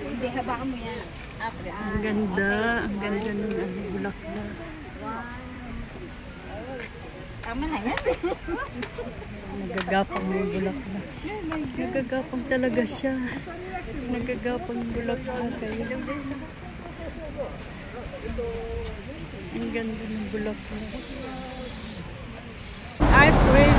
Hindi, habakan mo yan. Ang ganda ng bulaklak. Tama na yan. Nagagapang yung bulaklak. Nagagapang talaga siya. Nagagapang bulaklak. Ang ganda ng bulaklak. Ay, wait.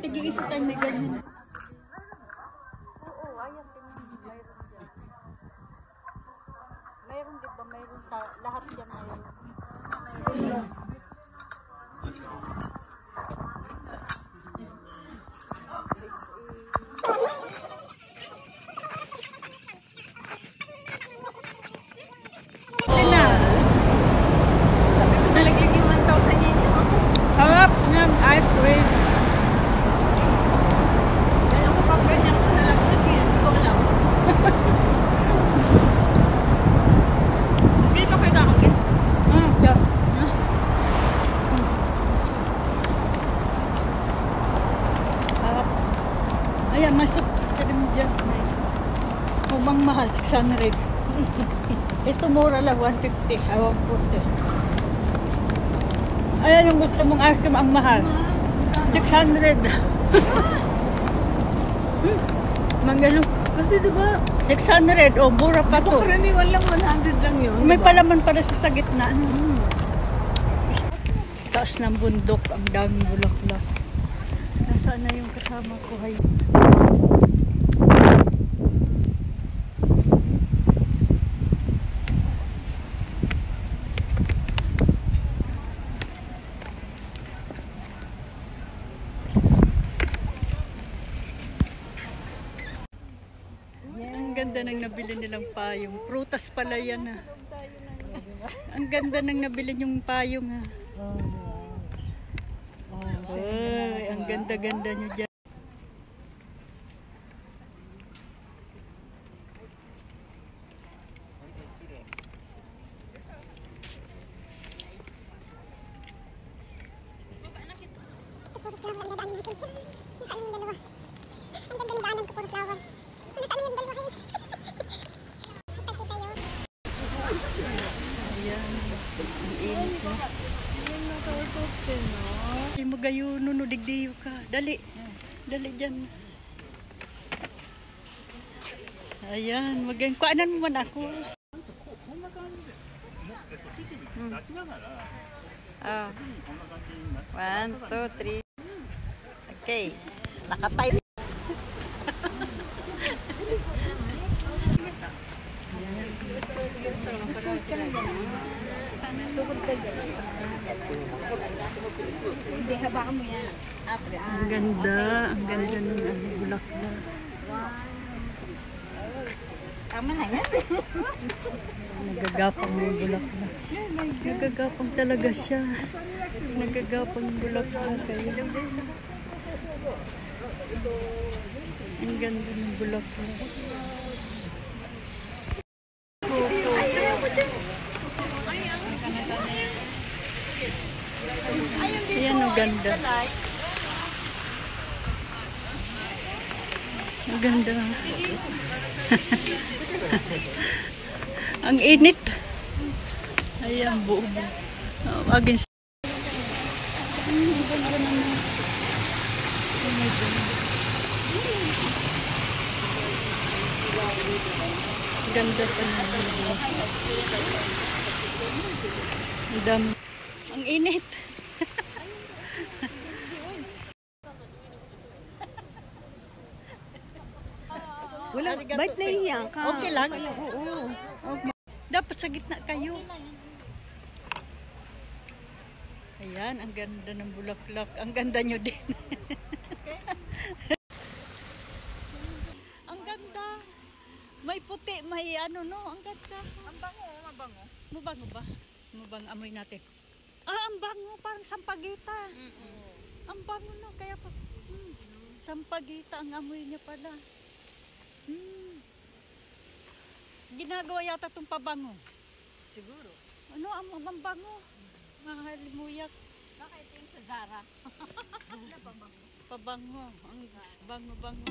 Tig-iisa tayo may ganyan. Oo, ayan, tingnan. Mayroon diba? Mayroon lahat yan mayroon. Harap ng iPhone. Ayan, masuk ka rin dyan. Humang mahal, 600. Ito mura lang, 150. Awang 40. Ayan yung gusto mong ice cream, ang mahal. 600. Manggalo. Kasi diba, 600, o mura pa to. karaniwan lang 100 lang yun. May palaman para sa gitna. Taas ng bundok, ang daming bulaklak. Nasaan na yung kasama ko? Hay. Ang ganda ng nabili nilang payong. Prutas pala yan ha. Ang ganda ng nabili yung payong ha. Ay, ang ganda-ganda nyo dyan. Hindi mo gayo digdiyo ka. Dali. Dali dyan. Ayan. Kuanan mo man ako. Oh. 1, 2, 3. Okay. Naka-type. Hindi, habakan mo yan. Ang ganda ng bulaklak. Tama na yan. Nagagapang yung bulaklak. Nagagapang talaga siya. Nagagapang yung bulaklak. Ang ganda ng bulaklak. Ayan, ang ganda. Ang ganda. Ang init. Ayan, buo. Against. Ang ganda naman. Ganda pa naman. Ang dami. Ang init. Wala, ba't nahihiya ka? Okay lang? Oo. Dapat sa gitna kayo. Ayan, ang ganda ng bulaklak. Ang ganda nyo din. Ang ganda. May puti, may ano no. Ang ganda. Ang bango, mabango. Mabango ba? Mabango, amoy natin. Ah, ang bango. Parang sampagita. Ang bango no. Kaya pa. Sampagita ang amoy niya pala. Ginagawa yata itong pabango. Siguro. Ano ang bango? Mahalimuyak. Baka ito yung sa Zara. Pabango. Ang bango-bango.